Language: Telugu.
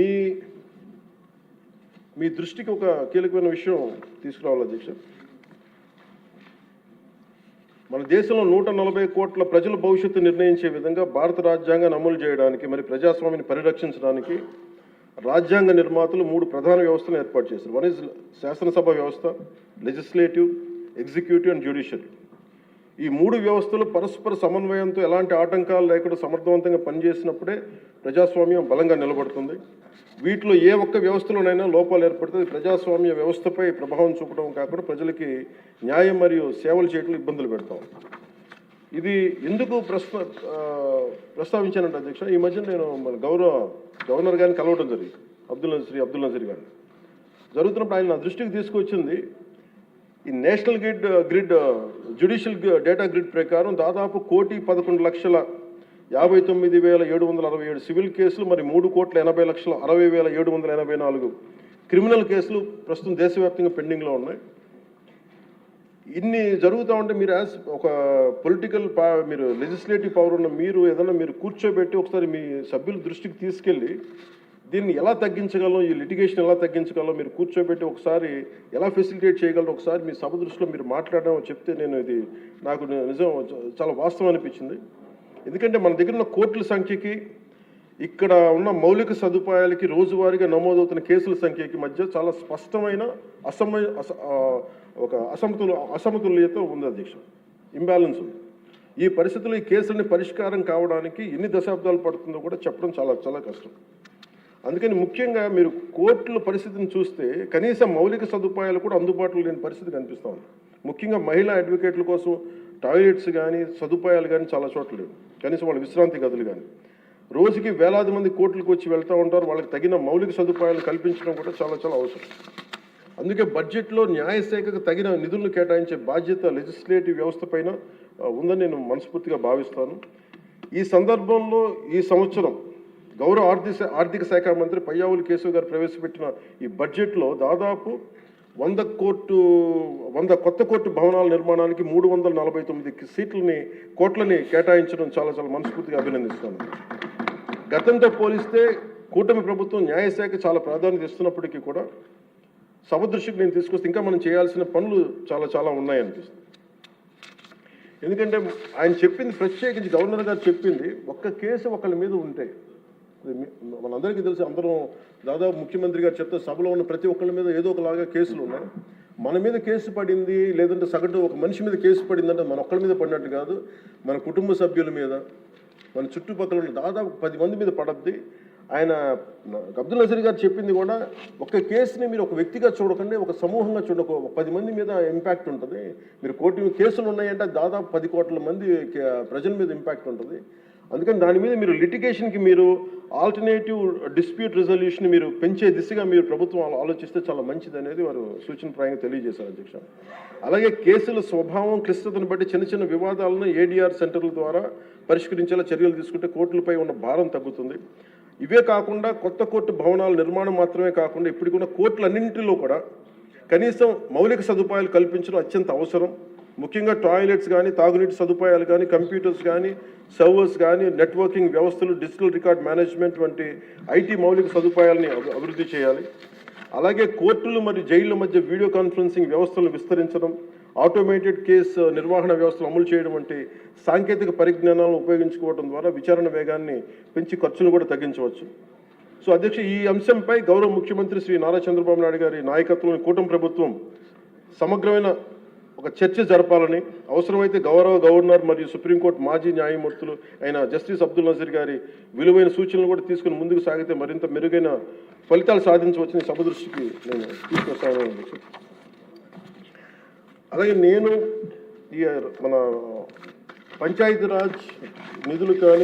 మీ మీ దృష్టికి ఒక కీలకమైన విషయం తీసుకురావాలి అధ్యక్ష. మన దేశంలో 140 కోట్ల ప్రజల భవిష్యత్తు నిర్ణయించే విధంగా భారత రాజ్యాంగాన్ని అమలు చేయడానికి మరి ప్రజాస్వామ్యాన్ని పరిరక్షించడానికి రాజ్యాంగ నిర్మాతలు 3 ప్రధాన వ్యవస్థలను ఏర్పాటు చేశారు. వన్ ఇస్ శాసనసభ వ్యవస్థ, లెజిస్లేటివ్, ఎగ్జిక్యూటివ్ అండ్ జ్యుడిషియల్. ఈ 3 వ్యవస్థలు పరస్పర సమన్వయంతో ఎలాంటి ఆటంకాలు లేకుండా సమర్థవంతంగా పనిచేసినప్పుడే ప్రజాస్వామ్యం బలంగా నిలబడుతుంది. వీటిలో ఏ ఒక్క వ్యవస్థలోనైనా లోపాలు ఏర్పడితే ప్రజాస్వామ్య వ్యవస్థపై ప్రభావం చూపడం కాకుండా ప్రజలకి న్యాయం మరియు సేవలు చేయడంలో ఇబ్బందులు పెడతాం. ఇది ఎందుకు ప్రస్తావించానంటే అధ్యక్ష, ఈ మధ్య నేను మన గవర్నర్ గారిని కలవడం జరిగింది, అబ్దుల్ నజీర్ గారిని. జరుగుతున్నప్పుడు ఆయన నా దృష్టికి తీసుకొచ్చింది, ఈ national grid judicial data grid ప్రకారం దాదాపు 1,11,59,767 సివిల్ కేసులు, మరి 3,80,60,784 క్రిమినల్ కేసులు ప్రస్తుతం దేశవ్యాప్తంగా పెండింగ్లో ఉన్నాయి. ఇన్ని జరుగుతూ ఉంటే మీరు యాజ్ ఒక పొలిటికల్ మీరు లెజిస్లేటివ్ పవర్ ఉన్న మీరు ఏదైనా మీరు కూర్చోబెట్టి ఒకసారి మీ సభ్యుల దృష్టికి తీసుకెళ్ళి దీన్ని ఎలా తగ్గించగలం, ఈ లిటిగేషన్ ఎలా తగ్గించగలం మీరు కూర్చోబెట్టి ఒకసారి ఎలా ఫెసిలిటేట్ చేయగలరు ఒకసారి మీ సభ దృష్టిలో మీరు మాట్లాడడం చెప్తే నేను ఇది నాకు నిజం చాలా వాస్తవం అనిపించింది. ఎందుకంటే మన దగ్గర ఉన్న కోర్టుల సంఖ్యకి ఇక్కడ ఉన్న మౌలిక సదుపాయాలకి రోజువారీగా నమోదవుతున్న కేసుల సంఖ్యకి మధ్య చాలా స్పష్టమైన అసమతుల్యత ఉంది అధ్యక్ష, ఇంబ్యాలెన్స్ ఉంది. ఈ పరిస్థితుల్లో ఈ కేసులని పరిష్కారం కావడానికి ఎన్ని దశాబ్దాలు పడుతుందో కూడా చెప్పడం చాలా చాలా కష్టం. అందుకని ముఖ్యంగా మీరు కోర్టుల పరిస్థితిని చూస్తే కనీసం మౌలిక సదుపాయాలు కూడా అందుబాటులో లేని పరిస్థితి కనిపిస్తూ ఉంది. ముఖ్యంగా మహిళా అడ్వకేట్ల కోసం టాయిలెట్స్ కానీ సదుపాయాలు కానీ చాలా చోట్ల లేవు, కనీసం వాళ్ళ విశ్రాంతి గదులు కానీ. రోజుకి వేలాది మంది కోర్టులకు వచ్చి వెళ్తూ ఉంటారు, వాళ్ళకి తగిన మౌలిక సదుపాయాలు కల్పించడం కూడా చాలా చాలా అవసరం. అందుకే బడ్జెట్లో న్యాయశాఖకు తగిన నిధులను కేటాయించే బాధ్యత లెజిస్లేటివ్ వ్యవస్థ పైన ఉందని నేను మనస్ఫూర్తిగా భావిస్తాను. ఈ సందర్భంలో ఈ సంవత్సరం గౌరవ ఆర్థిక శాఖ మంత్రి పయ్యావుల కేశవ్ గారు ప్రవేశపెట్టిన ఈ బడ్జెట్లో దాదాపు 100 కొత్త కోర్టు భవనాల నిర్మాణానికి 349 కోట్లని కేటాయించడం చాలా చాలా మనస్ఫూర్తిగా అభినందిస్తాను. గతంతో పోలిస్తే కూటమి ప్రభుత్వం న్యాయశాఖ చాలా ప్రాధాన్యత ఇస్తున్నప్పటికీ కూడా సభ దృష్టికి నేను తీసుకొస్తే ఇంకా మనం చేయాల్సిన పనులు చాలా చాలా ఉన్నాయనిపిస్తుంది. ఎందుకంటే ఆయన చెప్పింది, ప్రత్యేకించి గవర్నర్ గారు చెప్పింది, ఒక్క కేసు ఒకళ్ళ మీద ఉంటే మనందరికీ తెలుసు, అందరం దాదాపు ముఖ్యమంత్రి గారు చెప్తే సభలో ఉన్న ప్రతి ఒక్కళ్ళ మీద ఏదో ఒకలాగా కేసులు ఉన్నాయి. మన మీద కేసు పడింది లేదంటే సగటు ఒక మనిషి మీద కేసు పడిందంటే మన ఒక్కళ్ళ మీద పడినట్టు కాదు, మన కుటుంబ సభ్యుల మీద, మన చుట్టుపక్కల ఉన్న దాదాపు 10 మంది మీద పడద్ది. ఆయన అబ్దుల్ నజీర్ గారు చెప్పింది కూడా, ఒక కేసుని మీరు ఒక వ్యక్తిగా చూడకండి, ఒక సమూహంగా చూడక 10 మంది మీద ఇంపాక్ట్ ఉంటుంది. మీరు కోర్టు కేసులు ఉన్నాయంటే దాదాపు 10 కోట్ల మంది ప్రజల మీద ఇంపాక్ట్ ఉంటుంది. అందుకని దాని మీద మీరు లిటిగేషన్కి మీరు ఆల్టర్నేటివ్ డిస్ప్యూట్ రిజల్యూషన్ మీరు పెంచే దిశగా మీరు ప్రభుత్వం ఆలోచిస్తే చాలా మంచిది అనేది వారు సూచనప్రాయంగా తెలియజేశారు అధ్యక్ష. అలాగే కేసుల స్వభావం క్లిష్టతను బట్టి చిన్న చిన్న వివాదాలను ఏడీఆర్ సెంటర్ల ద్వారా పరిష్కరించేలా చర్యలు తీసుకుంటే కోర్టులపై ఉన్న భారం తగ్గుతుంది. ఇవే కాకుండా కొత్త కోర్టు భవనాల నిర్మాణం మాత్రమే కాకుండా ఇప్పటికున్న కోర్టులన్నింటిలో కూడా కనీసం మౌలిక సదుపాయాలు కల్పించడం అత్యంత అవసరం. ముఖ్యంగా టాయిలెట్స్ కానీ, తాగునీటి సదుపాయాలు కానీ, కంప్యూటర్స్ కానీ, సర్వర్స్ కానీ, నెట్వర్కింగ్ వ్యవస్థలు, డిజిటల్ రికార్డ్ మేనేజ్మెంట్ వంటి ఐటీ మౌలిక సదుపాయాలని అభివృద్ధి చేయాలి. అలాగే కోర్టులు మరియు జైళ్ల మధ్య వీడియో కాన్ఫరెన్సింగ్ వ్యవస్థలను విస్తరించడం, ఆటోమేటెడ్ కేసు నిర్వహణ వ్యవస్థలు అమలు చేయడం వంటి సాంకేతిక పరిజ్ఞానాలను ఉపయోగించుకోవడం ద్వారా విచారణ వేగాన్ని పెంచి ఖర్చులు కూడా తగ్గించవచ్చు. సో అధ్యక్ష, ఈ అంశంపై గౌరవ ముఖ్యమంత్రి శ్రీ నారా చంద్రబాబు నాయుడు గారి నాయకత్వంలోని కూటమి ప్రభుత్వం సమగ్రమైన ఒక చర్చ జరపాలని, అవసరమైతే గౌరవ గవర్నర్ మరియు సుప్రీంకోర్టు మాజీ న్యాయమూర్తులు అయిన జస్టిస్ అబ్దుల్ నజీర్ గారి విలువైన సూచనలు కూడా తీసుకుని ముందుకు సాగితే మరింత మెరుగైన ఫలితాలు సాధించవచ్చని సభ దృష్టికి నేను తీసుకొస్తాను. అలాగే నేను మన పంచాయతీరాజ్ నిధులు కానీ